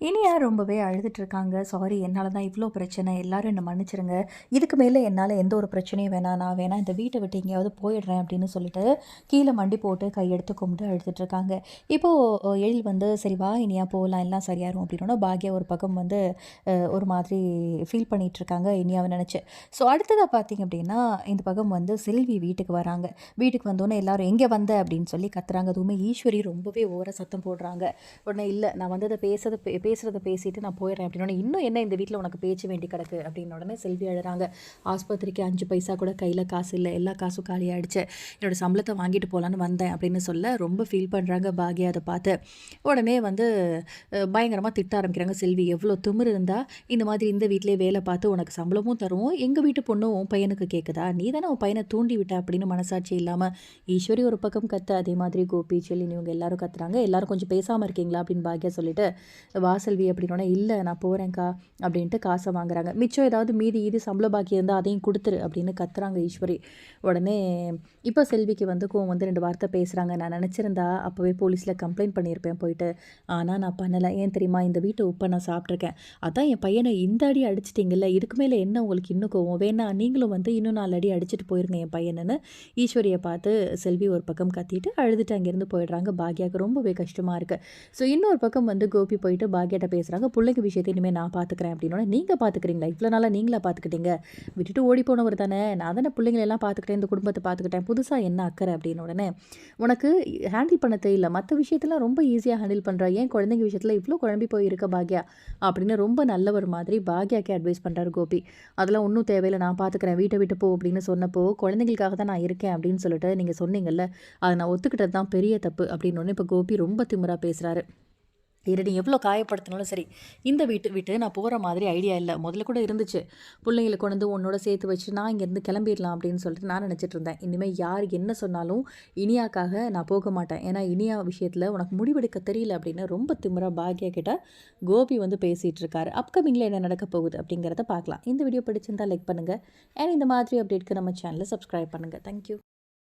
இனியா ரொம்பவே அழுதுட்டுருக்காங்க. சாரி என்னால தான் இவ்ளோ பிரச்சனை. எல்லாரும் என்ன மன்னிச்சிருங்க. இதுக்கு மேல என்னால எந்த ஒரு பிரச்சனையும் வேணாம். நான் வேணா இந்த வீட்ட விட்டு எங்கேயாவது போயிடுறேன் அப்படின்னு சொல்லிட்டு, கீழ மண்டி போட்டு கையெடுத்து கும்பிட்டு அழுதுட்டுருக்காங்க. இப்போ எழில் வந்து சரி வா இனியா போலாம் எல்லாம் சரியாயிரும் அப்படின்னோன, பாக்யா ஒரு பக்கம் வந்து ஒரு மாதிரி ஃபீல் பண்ணிட்டுருக்காங்க இனியாவ நெனச்சு. ஸோ அடுத்ததா பார்த்தீங்க அப்படின்னா, இந்த பக்கம் வந்து செல்வி வீட்டுக்கு வராங்க. வீட்டுக்கு வந்தோனே எல்லாரும் எங்கே வந்த அப்படின்னு சொல்லி கத்துறாங்க. அதுவுமே ஈஸ்வரி ரொம்பவே ஓவரா சத்தம் போடுறாங்க. உடனே இல்ல நான் வந்தத பேசுறத பேசிட்டு நான் போயிடுறேன் அப்படின்னோடனே, இன்னும் என்ன இந்த வீட்டில் உனக்கு பேச்சு வேண்டி கிடக்கு அப்படின்னு உடனே செல்வி அழுறாங்க. ஆஸ்பத்திரிக்கு 5 பைசா கூட கையில் காசு இல்லை, எல்லா காசும் காலியாகிடுச்சு, என்னோட சம்பளத்தை வாங்கிட்டு போகலான்னு வந்தேன் அப்படின்னு சொல்ல ரொம்ப ஃபீல் பண்ணுறாங்க பாக்யா. அதை பார்த்து உடனே வந்து பயங்கரமாக திட்ட ஆரம்பிக்கிறாங்க. செல்வி எவ்வளோ திமிரு இருந்தால் இந்த மாதிரி இந்த வீட்டிலே வேலை பார்த்து உனக்கு சம்பளமும் தருவோம், எங்கள் வீட்டு பொண்ணும் உன் பையனுக்கு கேட்குதா, நீ தானே உன் பையனை தூண்டி விட்ட அப்படின்னு மனசாட்சி இல்லாமல் ஈஸ்வரி ஒரு பக்கம் கத்த, அதே மாதிரி கோபி செல்லின் இவங்க எல்லாரும் கத்துறாங்க. எல்லாரும் கொஞ்சம் பேசாமல் இருக்கீங்களா அப்படின்னு பாக்யா சொல்லிட்டு வாசல்வி அப்படின்னோடனே இல்லை நான் போகிறேன்க்கா அப்படின்ட்டு காசை வாங்குறாங்க. மிச்சம் ஏதாவது மீதி சம்பள பாக்கி இருந்தால் அதையும் கொடுத்துரு அப்படின்னு கத்துறாங்க ஈஸ்வரி. உடனே இப்போ செல்விக்கு வந்து கோவம் வந்து 2 வார்த்தை பேசுகிறாங்க. நான் நினச்சிருந்தா அப்போவே போலீஸில் கம்ப்ளைண்ட் பண்ணியிருப்பேன் போயிட்டு, ஆனால் நான் பண்ணலை. ஏன் தெரியுமா, இந்த வீட்டை உப்பை நான் சாப்பிட்ருக்கேன், அதான் என் பையனை இந்த அடி அடிச்சிட்டிங்கல்ல, இதுக்கு மேலே என்ன உங்களுக்கு இன்னும் கோவம் வேணா, நீங்களும் வந்து இன்னும் 4 அடி அடிச்சுட்டு போயிருங்க என் பையனுன்னு ஈஸ்வரியை பார்த்து செல்வி ஒரு பக்கம் கத்திட்டு அழுதுட்டு அங்கேருந்து போயிடுறாங்க. பாக்யாவுக்கு ரொம்பவே கஷ்டமாக இருக்குது. ஸோ இன்னொரு பக்கம் வந்து கோபி போயிட்டு பாக்யாட்ட பேசுகிறாங்க. பிள்ளைங்க விஷயத்தை இனிமேல் நான் பார்த்துக்கிறேன் அப்படின்னோட, நீங்கள் பார்த்துக்கிறீங்களா, இவ்வளோ நாளாக நீங்களா பார்த்துக்கிட்டீங்க, விட்டுட்டு ஓடி போனவர் தானே, நான் தானே பிள்ளைங்களெல்லாம் பார்த்துக்கிட்டேன், இந்த குடும்பத்தை பார்த்துக்கிட்டேன், புதுசாக என்ன அக்கறை அப்படின்னு உடனே, உனக்கு ஹேண்டில் பண்ண தெரியல, மற்ற விஷயத்தெல்லாம் ரொம்ப ஈஸியாக ஹேண்டில் பண்ணுற, ஏன் குழந்தைங்க விஷயத்தில் இவ்வளோ குழம்பி போயிருக்க பாக்யா அப்படின்னு ரொம்ப நல்லவர் மாதிரி பாக்யாக்கே அட்வைஸ் பண்ணுறாரு கோபி. அதெல்லாம் ஒன்றும் தேவையில்லை, நான் பார்த்துக்கிறேன், வீட்டை விட்டு போ அப்படின்னு சொன்னப்போ, குழந்தைங்களுக்காக தான் நான் இருக்கேன் அப்படின்னு சொல்லிட்டு நீங்கள் சொன்னீங்கல்ல, அதை நான் ஒத்துக்கிட்டது தான் பெரிய தப்பு அப்படின்னு ஒன்று இப்போ கோபி ரொம்ப திமிராக பேசுகிறாரு. இரு நீ எவ்வளோ காயப்படுத்தினாலும் சரி, இந்த வீட்டு விட்டு நான் போகிற மாதிரி ஐடியா இல்லை. முதல்ல கூட இருந்துச்சு, பிள்ளைங்களை கொண்டு வந்து உன்னோட சேர்த்து வச்சு நான் இங்கேருந்து கிளம்பிடலாம் அப்படின்னு சொல்லிட்டு நான் நினச்சிட்டு இருந்தேன். இனிமேல் யார் என்ன சொன்னாலும் இனியாக்காக நான் போக மாட்டேன், ஏன்னா இனியா விஷயத்தில் உனக்கு முடிவெடுக்க தெரியல அப்படின்னு ரொம்ப திமிரா பாக்யா கிட்ட கோபி வந்து பேசிகிட்டு இருக்காரு. அப்கமிங்கில் என்ன நடக்க போகுது அப்படிங்கிறத பார்க்கலாம். இந்த வீடியோ பிடிச்சிருந்தா லைக் பண்ணுங்கள், அண்ட் இந்த மாதிரி அப்டேட்க்கு நம்ம சேனலை சப்ஸ்கிரைப் பண்ணுங்கள். தேங்க்யூ.